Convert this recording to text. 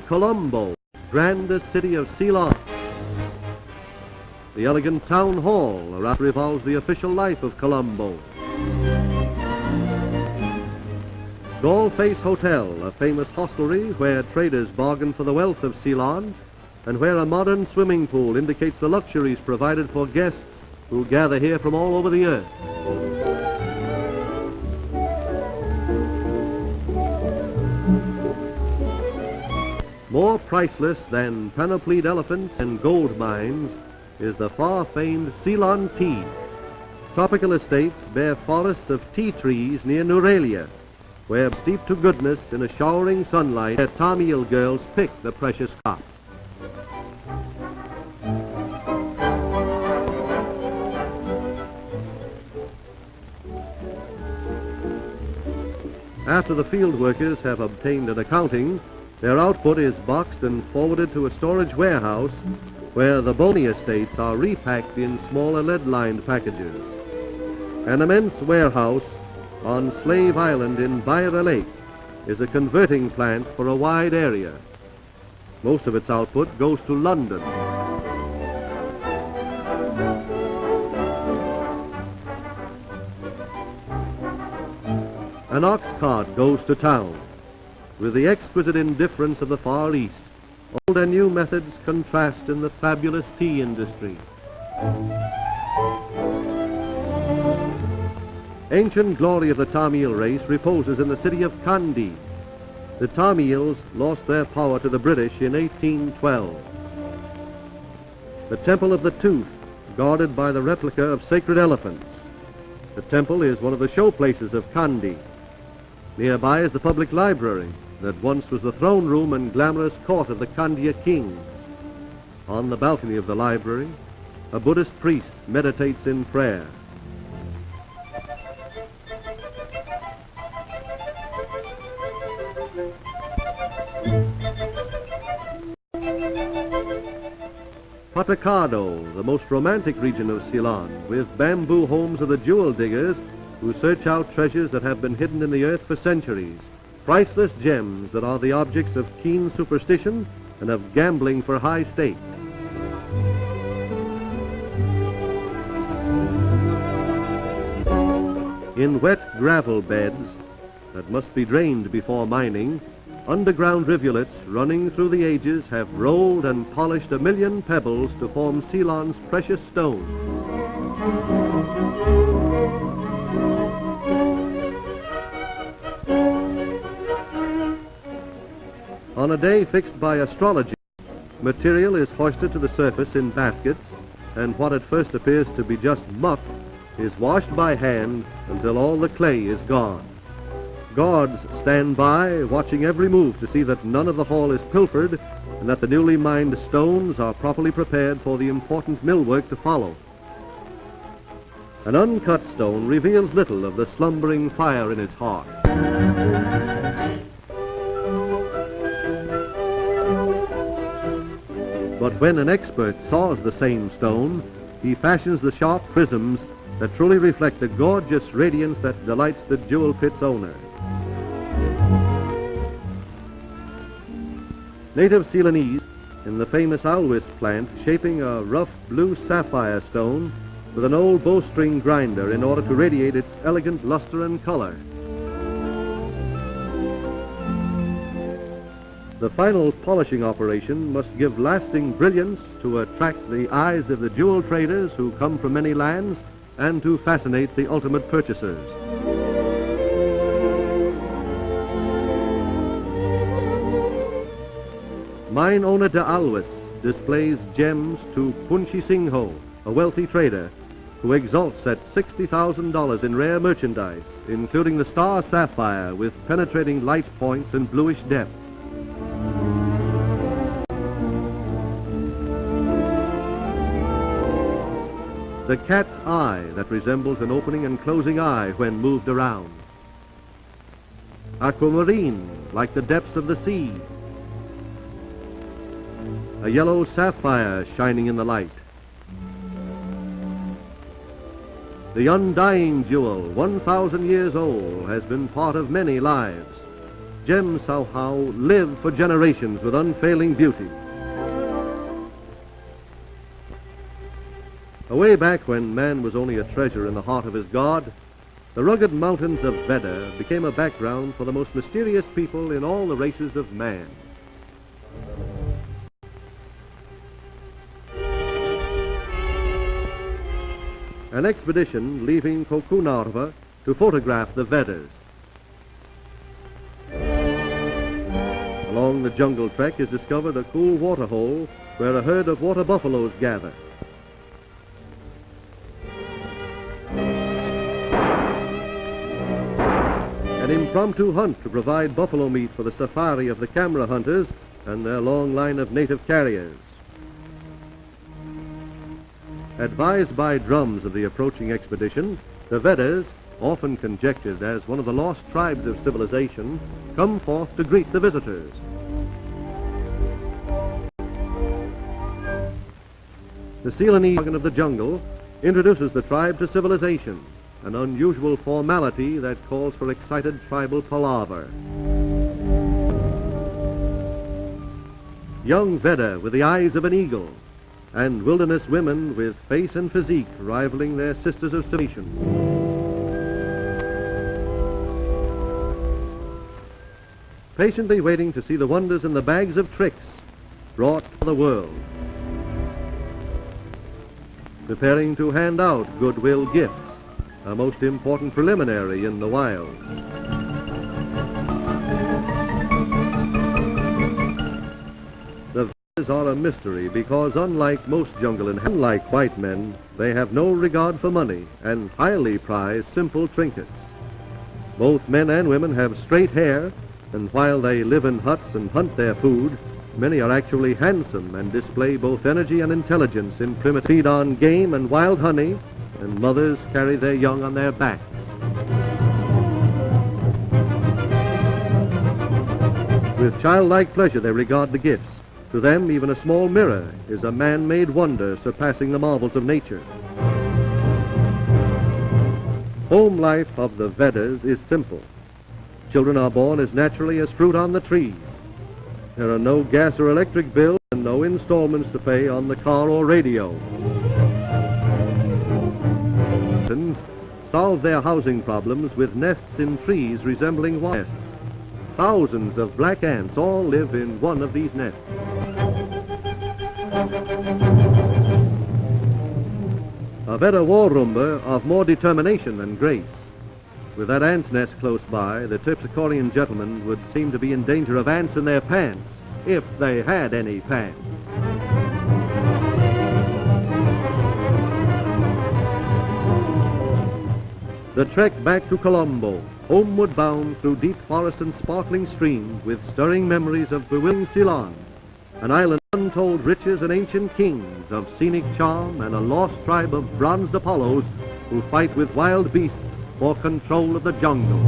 Colombo, grandest city of Ceylon. The elegant town hall around revolves the official life of Colombo. Dollface Hotel, a famous hostelry where traders bargain for the wealth of Ceylon, and where a modern swimming pool indicates the luxuries provided for guests who gather here from all over the earth. More priceless than panoplied elephants and gold mines is the far-famed Ceylon tea. Tropical estates bear forests of tea trees near Neuralia, where, steeped to goodness in a showering sunlight, their Tamil girls pick the precious crop. After the field workers have obtained an accounting, their output is boxed and forwarded to a storage warehouse where the bony estates are repacked in smaller lead-lined packages. An immense warehouse on Slave Island in Byra Lake is a converting plant for a wide area. Most of its output goes to London. An ox cart goes to town. With the exquisite indifference of the Far East, old and new methods contrast in the fabulous tea industry. Ancient glory of the Tamil race reposes in the city of Kandy. The Tamils lost their power to the British in 1812. The Temple of the Tooth, guarded by the replica of sacred elephants. The temple is one of the showplaces of Kandy. Nearby is the public library that once was the throne room and glamorous court of the Kandya kings. On the balcony of the library, a Buddhist priest meditates in prayer. Patakado, the most romantic region of Ceylon, with bamboo homes of the jewel diggers who search out treasures that have been hidden in the earth for centuries, priceless gems that are the objects of keen superstition and of gambling for high stakes. In wet gravel beds that must be drained before mining, underground rivulets running through the ages have rolled and polished 1,000,000 pebbles to form Ceylon's precious stone. On a day fixed by astrology, material is hoisted to the surface in baskets, and what at first appears to be just muck is washed by hand until all the clay is gone. Guards stand by, watching every move to see that none of the haul is pilfered and that the newly mined stones are properly prepared for the important millwork to follow. An uncut stone reveals little of the slumbering fire in its heart. But when an expert saws the same stone, he fashions the sharp prisms that truly reflect the gorgeous radiance that delights the jewel pit's owner. Native Ceylonese, in the famous Alwis plant, shaping a rough blue sapphire stone with an old bowstring grinder in order to radiate its elegant luster and color. The final polishing operation must give lasting brilliance to attract the eyes of the jewel traders who come from many lands and to fascinate the ultimate purchasers. Mine owner de Alwis displays gems to Punchi Singho, a wealthy trader, who exalts at $60,000 in rare merchandise, including the star sapphire with penetrating light points and bluish depths. The cat's eye that resembles an opening and closing eye when moved around. Aquamarine, like the depths of the sea. A yellow sapphire shining in the light. The undying jewel, 1,000 years old, has been part of many lives. gems somehow live for generations with unfailing beauty. Away back when man was only a treasure in the heart of his God, the rugged mountains of Veda became a background for the most mysterious people in all the races of man. An expedition leaving Kokunarva to photograph the Vedas. Along the jungle trek is discovered a cool water hole where a herd of water buffaloes gather. An impromptu hunt to provide buffalo meat for the safari of the camera hunters and their long line of native carriers. Advised by drums of the approaching expedition, the Vedas, often conjectured as one of the lost tribes of civilization, come forth to greet the visitors. The Ceylon organ of the jungle introduces the tribe to civilization, an unusual formality that calls for excited tribal palaver. Young Veda with the eyes of an eagle, and wilderness women with face and physique rivaling their sisters of civilization. Patiently waiting to see the wonders in the bags of tricks brought to the world. Preparing to hand out goodwill gifts, a most important preliminary in the wild. The Vedas are a mystery because unlike most jungle and unlike white men, they have no regard for money and highly prize simple trinkets. Both men and women have straight hair, and while they live in huts and hunt their food, many are actually handsome and display both energy and intelligence in primitive feed on game and wild honey, and mothers carry their young on their backs. With childlike pleasure they regard the gifts. To them, even a small mirror is a man-made wonder surpassing the marvels of nature. Home life of the Vedas is simple. Children are born as naturally as fruit on the trees. There are no gas or electric bills and no installments to pay on the car or radio. Solve their housing problems with nests in trees resembling nests. Thousands of black ants all live in one of these nests. A Veda war rumba of more determination than grace. With that ant's nest close by, the Terpsichorean gentlemen would seem to be in danger of ants in their pants, if they had any pants. The trek back to Colombo, homeward bound through deep forest and sparkling streams with stirring memories of bewildering Ceylon, an island of untold riches and ancient kings, of scenic charm and a lost tribe of bronzed Apollos who fight with wild beasts for control of the jungle.